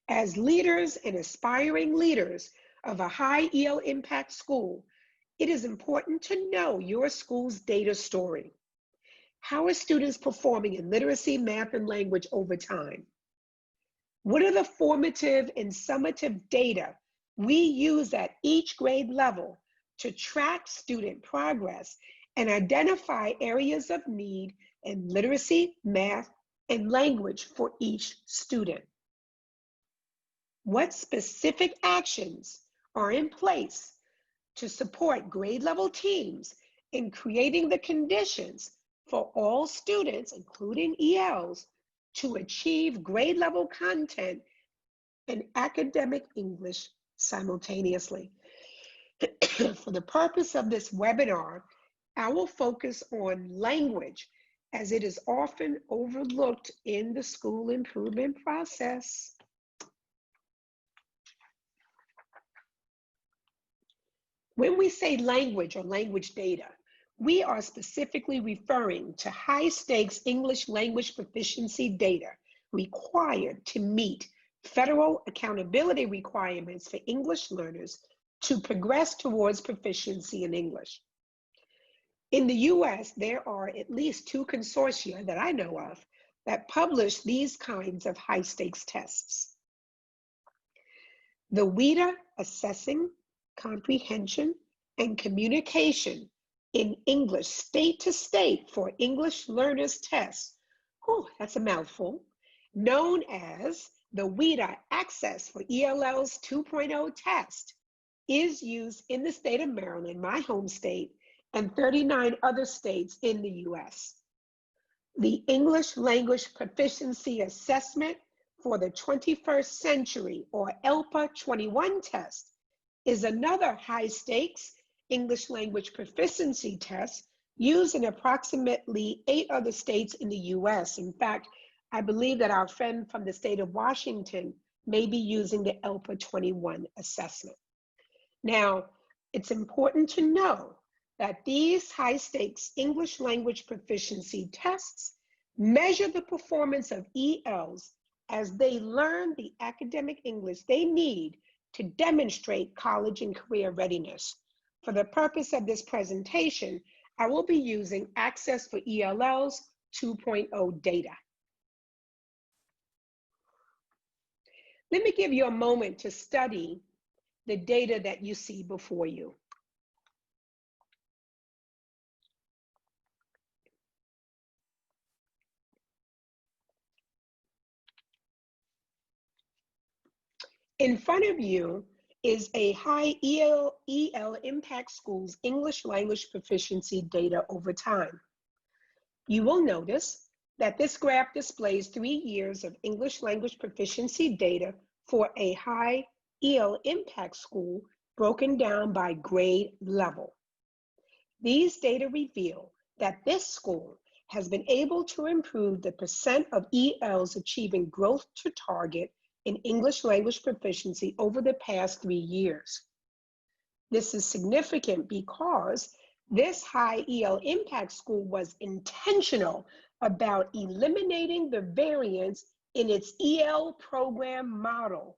As leaders and aspiring leaders of a high EL impact school, it is important to know your school's data story. How are students performing in literacy, math, and language over time? What are the formative and summative data we use at each grade level to track student progress and identify areas of need in literacy, math, and language for each student? What specific actions are in place to support grade level teams in creating the conditions for all students, including ELs, to achieve grade level content and academic English simultaneously? For the purpose of this webinar, I will focus on language as it is often overlooked in the school improvement process. When we say language or language data, we are specifically referring to high stakes English language proficiency data required to meet federal accountability requirements for English learners to progress towards proficiency in English. In the US, there are at least 2 consortia that I know of that publish these kinds of high stakes tests. The WIDA Assessing Comprehension and Communication in English State to State for English Learners Test, that's a mouthful, known as the WIDA Access for ELLs 2.0 test, is used in the state of Maryland, my home state, and 39 other states in the US. The English Language Proficiency Assessment for the 21st Century, or ELPA 21 test, is another high stakes English language proficiency test used in approximately 8 other states in the US. In fact, I believe that our friend from the state of Washington may be using the ELPA 21 assessment. Now, it's important to know that these high stakes English language proficiency tests measure the performance of ELs as they learn the academic English they need to demonstrate college and career readiness. For the purpose of this presentation, I will be using Access for ELLs 2.0 data. Let me give you a moment to study the data that you see before you. In front of you is a high EL impact school's English language proficiency data over time. You will notice that this graph displays 3 years of English language proficiency data for a high EL impact school broken down by grade level. These data reveal that this school has been able to improve the percent of ELs achieving growth to target in English language proficiency over the past 3 years. This is significant because this high EL impact school was intentional about eliminating the variance in its EL program model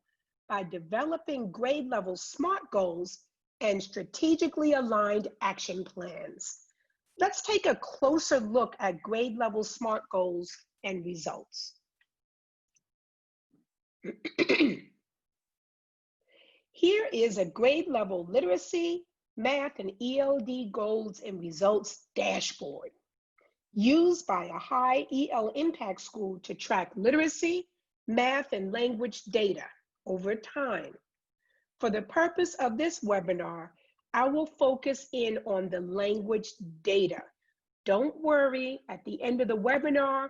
by developing grade level SMART goals and strategically aligned action plans. Let's take a closer look at grade level SMART goals and results. Here is a grade level literacy, math, and ELD goals and results dashboard used by a high EL impact school to track literacy, math, and language data over time. For the purpose of this webinar, I will focus in on the language data. Don't worry, at the end of the webinar,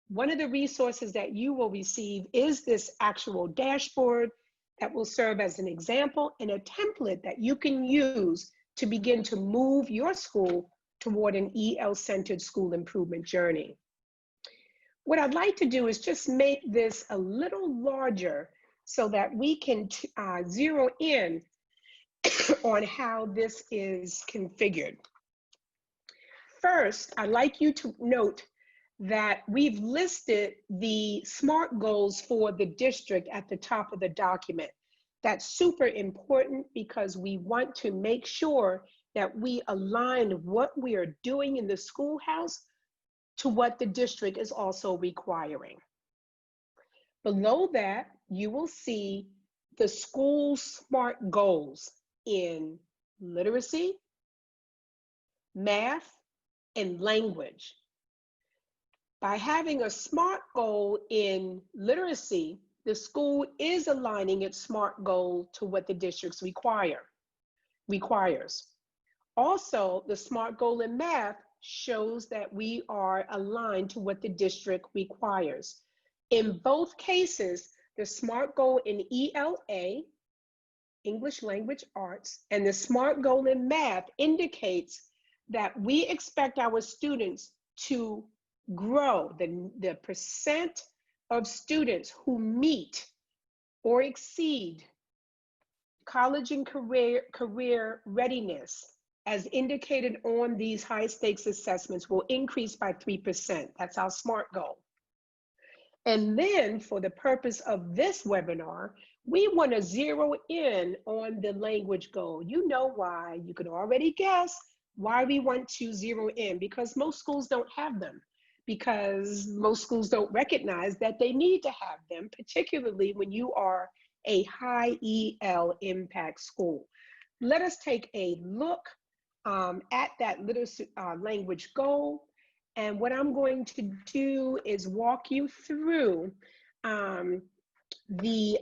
one of the resources that you will receive is this actual dashboard that will serve as an example and a template that you can use to begin to move your school toward an EL-centered school improvement journey. What I'd like to do is just make this a little larger so that we can zero in on how this is configured. First, I'd like you to note that we've listed the SMART goals for the district at the top of the document. That's super important because we want to make sure that we align what we are doing in the schoolhouse to what the district is also requiring. Below that, you will see the school SMART goals in literacy, math, and language. By having a SMART goal in literacy, the school is aligning its SMART goal to what the district's requires. Also, the SMART goal in math shows that we are aligned to what the district requires. In both cases, the SMART goal in ELA, English Language Arts, and the SMART goal in math indicates that we expect our students to grow the percent of students who meet or exceed college and career readiness as indicated on these high stakes assessments will increase by 3%. That's our SMART goal. And then for the purpose of this webinar, we want to zero in on the language goal. You know why, you can already guess why we want to zero in, because most schools don't have them, because most schools don't recognize that they need to have them, particularly when you are a high EL impact school. Let us take a look at that literacy language goal. And what I'm going to do is walk you through the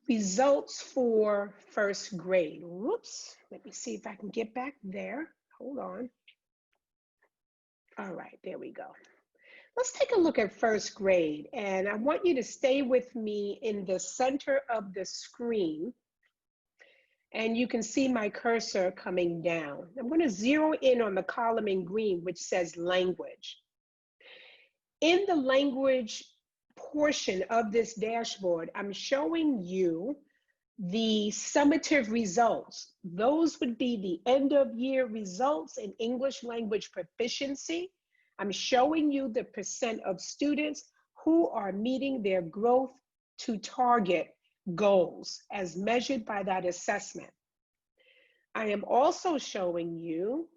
results for first grade. Whoops, let me see if I can get back there. Hold on. All right, there we go. Let's take a look at first grade. And I want you to stay with me in the center of the screen. And you can see my cursor coming down. I'm going to zero in on the column in green, which says language. In the language portion of this dashboard, I'm showing you the summative results. Those would be the end of year results in English language proficiency. I'm showing you the percent of students who are meeting their growth to target goals as measured by that assessment. I am also showing you,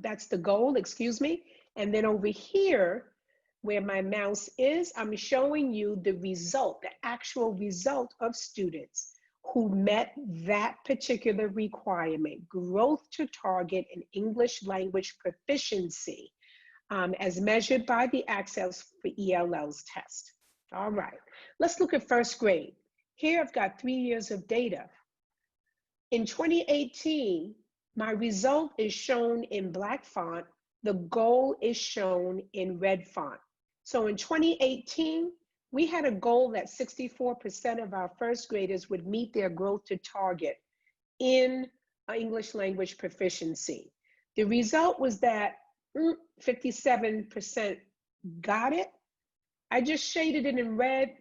that's the goal, excuse me. And then over here, where my mouse is, I'm showing you the result, the actual result of students who met that particular requirement, growth to target in English language proficiency, as measured by the Access for ELL's test. All right, let's look at first grade. Here I've got 3 years of data. In 2018, my result is shown in black font. The goal is shown in red font. So in 2018, we had a goal that 64% of our first graders would meet their growth to target in English language proficiency. The result was that 57% got it. I just shaded it in red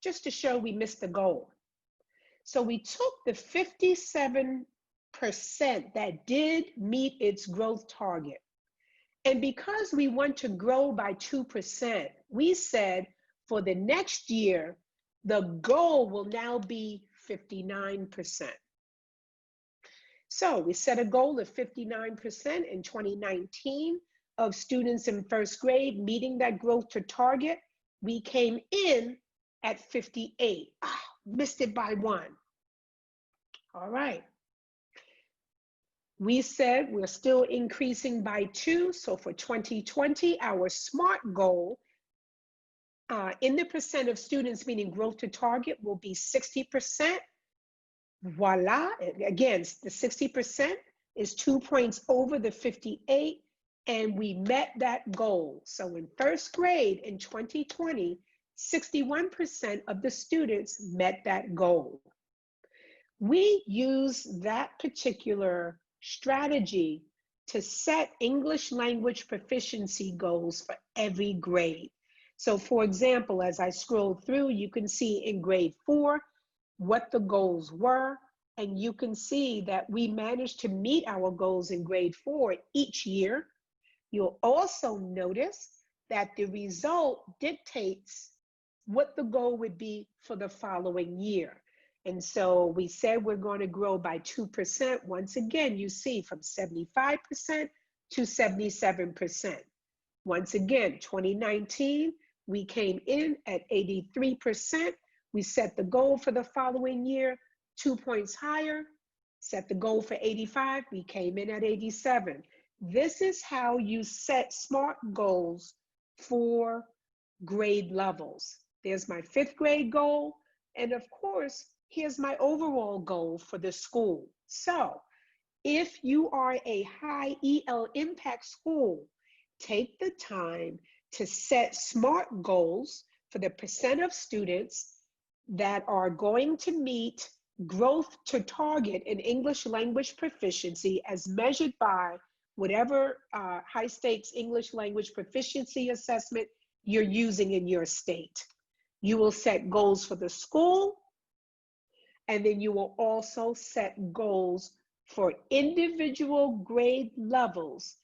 just to show we missed the goal. So we took the 57% that did meet its growth target. And because we want to grow by 2%, we said for the next year, the goal will now be 59%. So we set a goal of 59% in 2019 of students in first grade meeting that growth to target. We came in at 58. Missed it by 1. All right. We said we're still increasing by 2. So for 2020, our SMART goal in the percent of students meeting growth to target will be 60%. Voila. Again, the 60% is 2 points over the 58, and we met that goal. So in first grade in 2020, 61% of the students met that goal. We use that particular strategy to set English language proficiency goals for every grade. So for example, as I scroll through, you can see in grade 4 what the goals were. And you can see that we managed to meet our goals in grade 4 each year. You'll also notice that the result dictates what the goal would be for the following year. And so we said we're going to grow by 2%. Once again, you see from 75% to 77%. Once again, 2019, we came in at 83%. We set the goal for the following year, 2 points higher. Set the goal for 85, we came in at 87. This is how you set SMART goals for grade levels. There's my 5th grade goal. And of course, here's my overall goal for the school. So if you are a high EL impact school, take the time to set SMART goals for the percent of students that are going to meet growth to target in English language proficiency as measured by whatever high stakes English language proficiency assessment you're using in your state. You will set goals for the school, and then you will also set goals for individual grade levels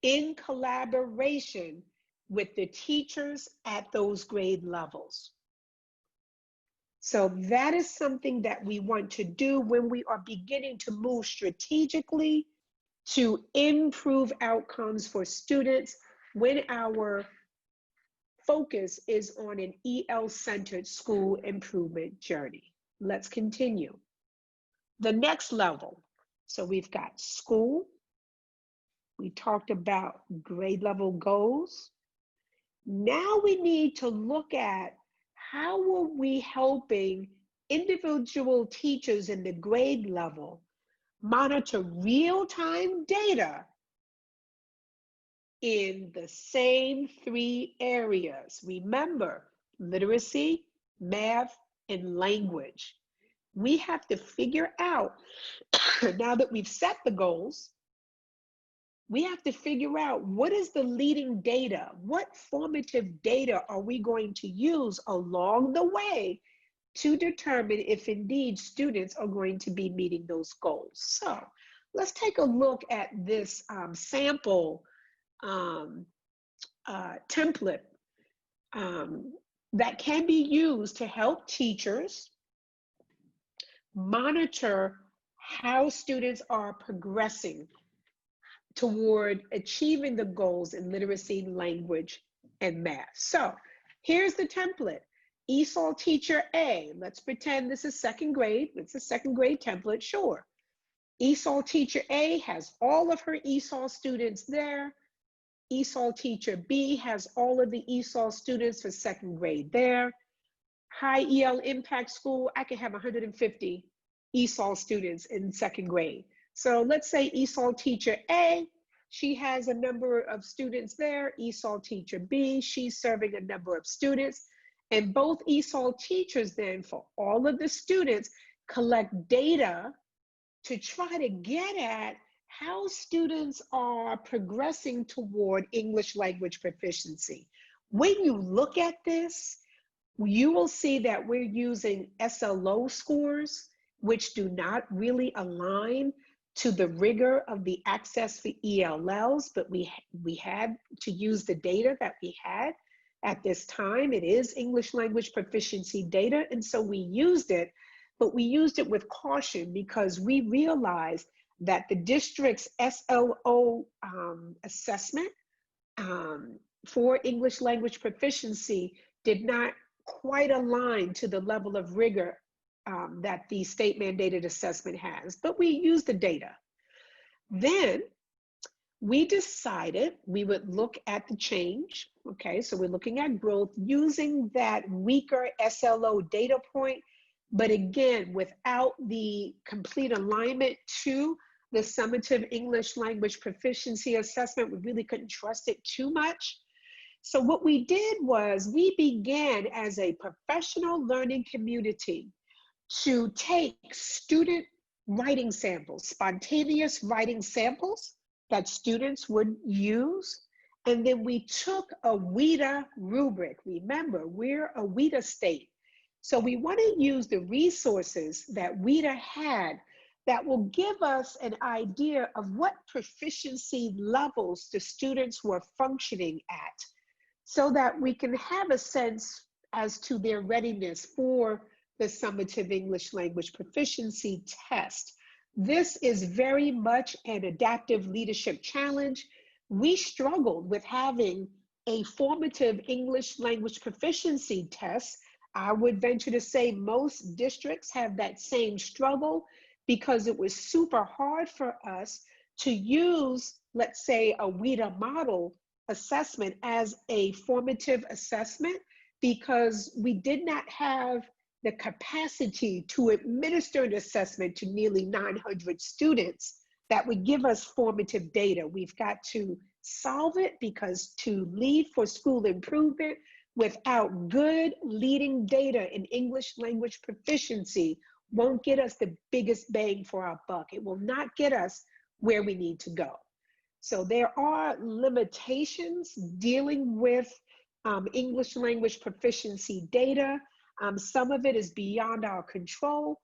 in collaboration with the teachers at those grade levels. So that is something that we want to do when we are beginning to move strategically to improve outcomes for students when our focus is on an EL-centered school improvement journey. Let's continue. The next level. So we've got school. We talked about grade level goals. Now we need to look at how are we helping individual teachers in the grade level monitor real-time data in the same 3 areas. Remember, literacy, math, and language. We have to figure out, now that we've set the goals, we have to figure out what is the leading data? What formative data are we going to use along the way to determine if indeed students are going to be meeting those goals? So let's take a look at this sample template that can be used to help teachers monitor how students are progressing toward achieving the goals in literacy, language, and math. So here's the template. ESOL teacher A, let's pretend this is 2nd grade. It's a 2nd grade template, sure. ESOL teacher A has all of her ESOL students there. ESOL teacher B has all of the ESOL students for 2nd grade there. High EL impact school, I can have 150 ESOL students in 2nd grade. So let's say ESOL teacher A, she has a number of students there. ESOL teacher B, she's serving a number of students. And both ESOL teachers then, for all of the students, collect data to try to get at how students are progressing toward English language proficiency. When you look at this, you will see that we're using SLO scores, which do not really align to the rigor of the Access for ELLs, but we had to use the data that we had at this time. It is English language proficiency data, and so we used it, but we used it with caution because we realized that the district's SLO assessment for English language proficiency did not quite align to the level of rigor that the state mandated assessment has, but we used the data. Then we decided we would look at the change. Okay, so we're looking at growth using that weaker SLO data point, but again, without the complete alignment to the summative English language proficiency assessment. We really couldn't trust it too much. So what we did was we began as a professional learning community to take student writing samples, spontaneous writing samples that students would use. And then we took a WIDA rubric. Remember, we're a WIDA state. So we want to use the resources that WIDA had that will give us an idea of what proficiency levels the students were functioning at, so that we can have a sense as to their readiness for the summative English language proficiency test. This is very much an adaptive leadership challenge. We struggled with having a formative English language proficiency test. I would venture to say most districts have that same struggle, because it was super hard for us to use, let's say, a WIDA model assessment as a formative assessment, because we did not have the capacity to administer an assessment to nearly 900 students that would give us formative data. We've got to solve it, because to lead for school improvement without good leading data in English language proficiency won't get us the biggest bang for our buck. It will not get us where we need to go. So there are limitations dealing with English language proficiency data. Some of it is beyond our control,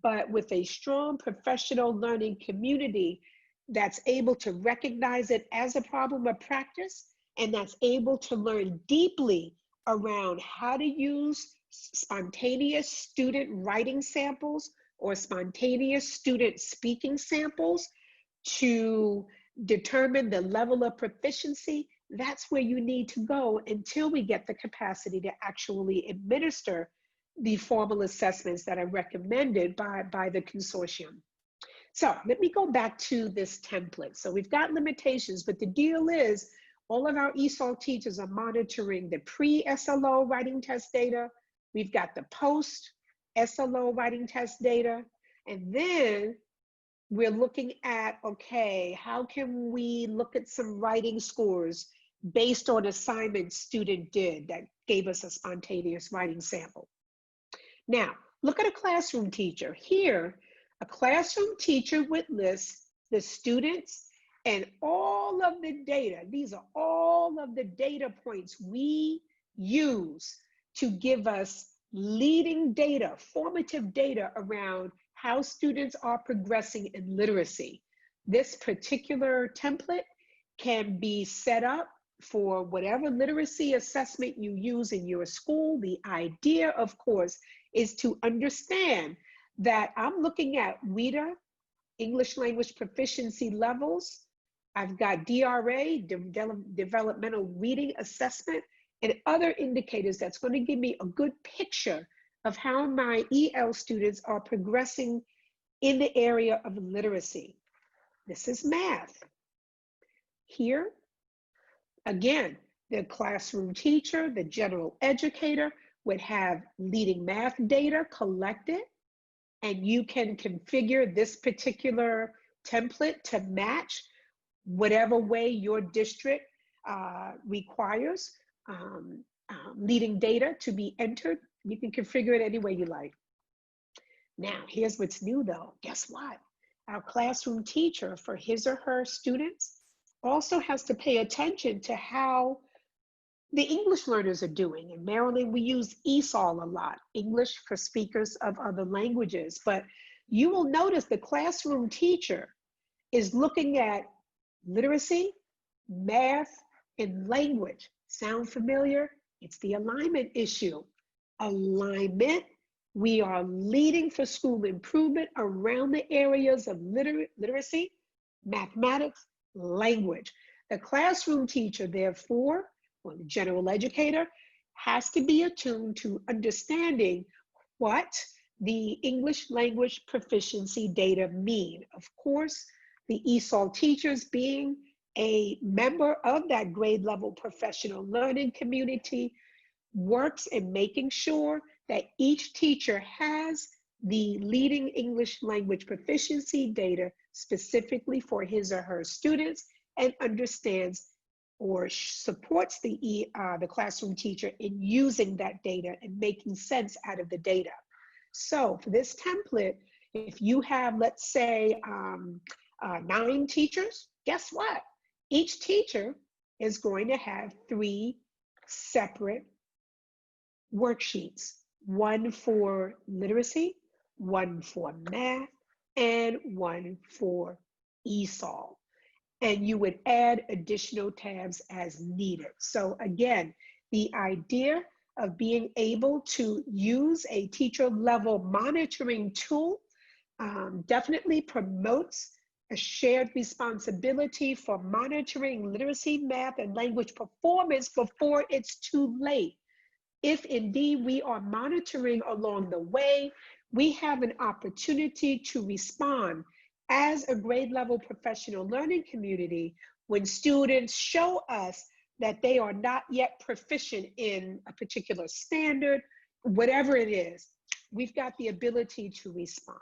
but with a strong professional learning community that's able to recognize it as a problem of practice, and that's able to learn deeply around how to use spontaneous student writing samples or spontaneous student speaking samples to determine the level of proficiency, that's where you need to go until we get the capacity to actually administer the formal assessments that are recommended by the consortium. So let me go back to this template. So we've got limitations, but the deal is all of our ESOL teachers are monitoring the pre-SLO writing test data. We've got the post-SLO writing test data. And then we're looking at, okay, how can we look at some writing scores based on assignments student did that gave us a spontaneous writing sample. Now, look at a classroom teacher. Here, a classroom teacher would list the students and all of the data. These are all of the data points we use to give us leading data, formative data around how students are progressing in literacy. This particular template can be set up for whatever literacy assessment you use in your school. The idea, of course, is to understand that I'm looking at WIDA, English language proficiency levels. I've got DRA, developmental reading assessment, and other indicators that's going to give me a good picture of how my EL students are progressing in the area of literacy. This is math. Here, again, the classroom teacher, the general educator would have leading math data collected, and you can configure this particular template to match whatever way your district requires leading data to be entered. You can configure it any way you like. Now, here's what's new though. Guess what? Our classroom teacher for his or her students also has to pay attention to how the English learners are doing. In Maryland, we use ESOL a lot, English for speakers of other languages. But you will notice the classroom teacher is looking at literacy, math, and language. Sound familiar? It's the alignment issue. Alignment, we are leading for school improvement around the areas of literacy, mathematics, language. The classroom teacher, therefore, or the general educator, has to be attuned to understanding what the English language proficiency data mean. Of course, the ESOL teachers, being a member of that grade level professional learning community, works in making sure that each teacher has the leading English language proficiency data specifically for his or her students, and understands or supports the classroom teacher in using that data and making sense out of the data. So for this template, if you have, let's say, 9 teachers, guess what? Each teacher is going to have 3 separate worksheets, one for literacy, one for math, and one for ESOL. And you would add additional tabs as needed. So again, the idea of being able to use a teacher level monitoring tool definitely promotes a shared responsibility for monitoring literacy, math, and language performance before it's too late. If indeed we are monitoring along the way, we have an opportunity to respond as a grade level professional learning community when students show us that they are not yet proficient in a particular standard, whatever it is, we've got the ability to respond.